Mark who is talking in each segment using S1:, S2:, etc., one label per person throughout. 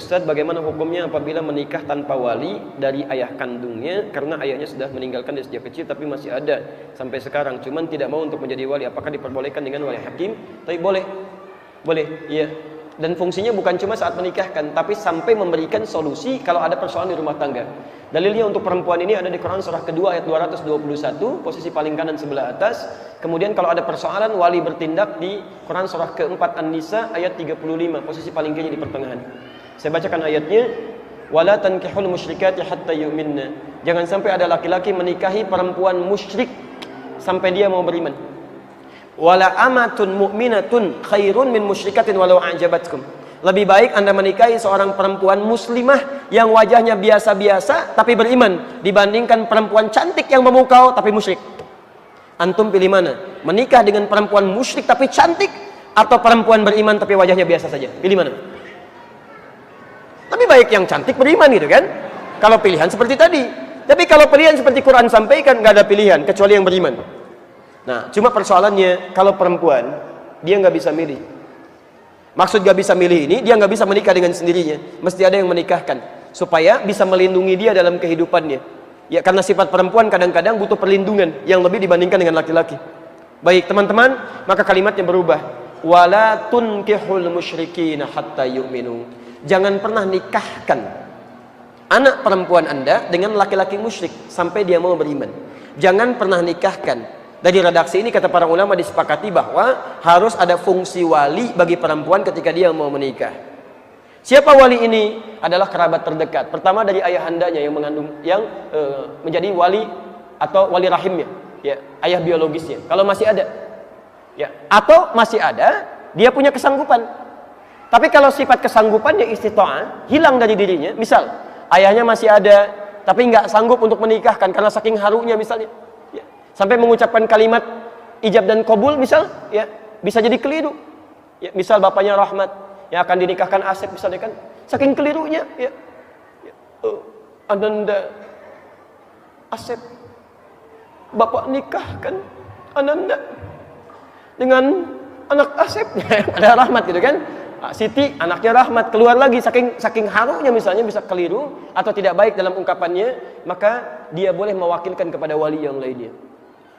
S1: Ustadz, bagaimana hukumnya apabila menikah tanpa wali dari ayah kandungnya karena ayahnya sudah meninggalkan dia sejak kecil tapi masih ada sampai sekarang, cuman tidak mau untuk menjadi wali, apakah diperbolehkan dengan wali hakim? Tapi boleh, iya. Dan fungsinya bukan cuma saat menikahkan, tapi sampai memberikan solusi kalau ada persoalan di rumah tangga. Dalilnya untuk perempuan ini ada di Quran surah kedua ayat 221, posisi paling kanan sebelah atas. Kemudian kalau ada persoalan, wali bertindak di Quran surah keempat An-Nisa ayat 35, posisi paling kiri di pertengahan. Saya bacakan ayatnya. Wala tankihul musyrikati hatta yu'minna. Jangan sampai ada laki-laki menikahi perempuan musyrik sampai dia mau beriman. Wala amatun mu'minatun khairun min musyrikatin walau a'jabatkum. Lebih baik Anda menikahi seorang perempuan muslimah yang wajahnya biasa-biasa tapi beriman dibandingkan perempuan cantik yang memukau tapi musyrik. Antum pilih mana? Menikah dengan perempuan musyrik tapi cantik atau perempuan beriman tapi wajahnya biasa saja? Pilih mana? Lebih baik yang cantik beriman gitu kan? Kalau pilihan seperti tadi. Tapi kalau pilihan seperti Quran sampaikan, nggak ada pilihan kecuali yang beriman. Nah, cuma persoalannya kalau perempuan dia nggak bisa milih. Maksud nggak bisa milih ini, dia nggak bisa menikah dengan sendirinya. Mesti ada yang menikahkan supaya bisa melindungi dia dalam kehidupannya. Ya, karena sifat perempuan kadang-kadang butuh perlindungan yang lebih dibandingkan dengan laki-laki. Baik teman-teman, maka kalimatnya berubah. Wala tunkihul musyrikina hatta yu'minu. Jangan pernah nikahkan anak perempuan Anda dengan laki-laki musyrik sampai dia mau beriman. Jangan pernah nikahkan. Dari redaksi ini kata para ulama disepakati bahwa harus ada fungsi wali bagi perempuan ketika dia mau menikah. Siapa wali ini? Adalah kerabat terdekat. Pertama dari ayahandanya yang mengandung, menjadi wali atau wali rahimnya, ya, ayah biologisnya. Kalau masih ada, ya, atau masih ada, dia punya kesanggupan. Tapi kalau sifat kesanggupannya istita'ah hilang dari dirinya, misal ayahnya masih ada, tapi nggak sanggup untuk menikahkan karena saking harunya misalnya. Sampai mengucapkan kalimat ijab dan qabul misal, ya, bisa jadi keliru. Ya, misal bapaknya Rahmat yang akan dinikahkan Asep misalnya kan, saking kelirunya, ya, Ananda Asep, bapak nikahkan Ananda dengan anak Asep, ada Rahmat gitu kan. Siti anaknya Rahmat, keluar lagi saking harunya misalnya bisa keliru atau tidak baik dalam ungkapannya, maka dia boleh mewakilkan kepada wali yang lainnya.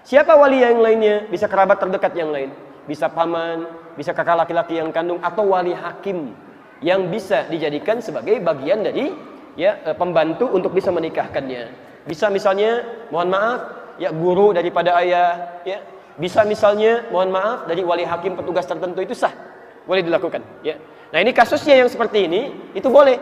S1: Siapa wali yang lainnya? Bisa kerabat terdekat yang lain, bisa paman, bisa kakak laki-laki yang kandung, atau wali hakim yang bisa dijadikan sebagai bagian dari, ya, pembantu untuk bisa menikahkannya. Bisa misalnya, mohon maaf, ya, guru daripada ayah, ya. Bisa misalnya, mohon maaf, dari wali hakim petugas tertentu, itu sah, boleh dilakukan, ya. Nah, ini kasusnya yang seperti ini, itu boleh.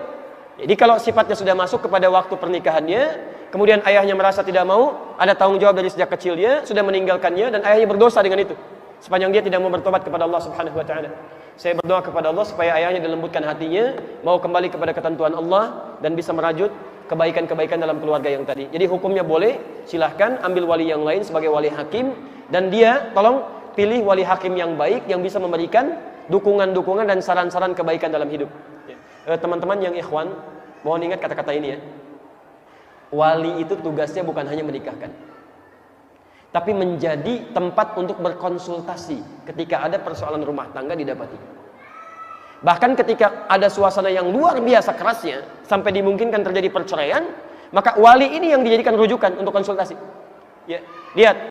S1: Jadi kalau sifatnya sudah masuk kepada waktu pernikahannya, kemudian ayahnya merasa tidak mau, ada tanggung jawab dari sejak kecilnya, sudah meninggalkannya, dan ayahnya berdosa dengan itu, sepanjang dia tidak mau bertobat kepada Allah Subhanahu Wa Taala. Saya berdoa kepada Allah supaya ayahnya dilembutkan hatinya, mau kembali kepada ketentuan Allah, dan bisa merajut kebaikan-kebaikan dalam keluarga yang tadi. Jadi hukumnya boleh, silahkan ambil wali yang lain sebagai wali hakim, dan dia tolong pilih wali hakim yang baik, yang bisa memberikan dukungan-dukungan dan saran-saran kebaikan dalam hidup. Teman-teman yang ikhwan, mohon ingat kata-kata ini ya. Wali itu tugasnya bukan hanya menikahkan, tapi menjadi tempat untuk berkonsultasi ketika ada persoalan rumah tangga didapati. Bahkan ketika ada suasana yang luar biasa kerasnya sampai dimungkinkan terjadi perceraian, maka wali ini yang dijadikan rujukan untuk konsultasi. Ya, lihat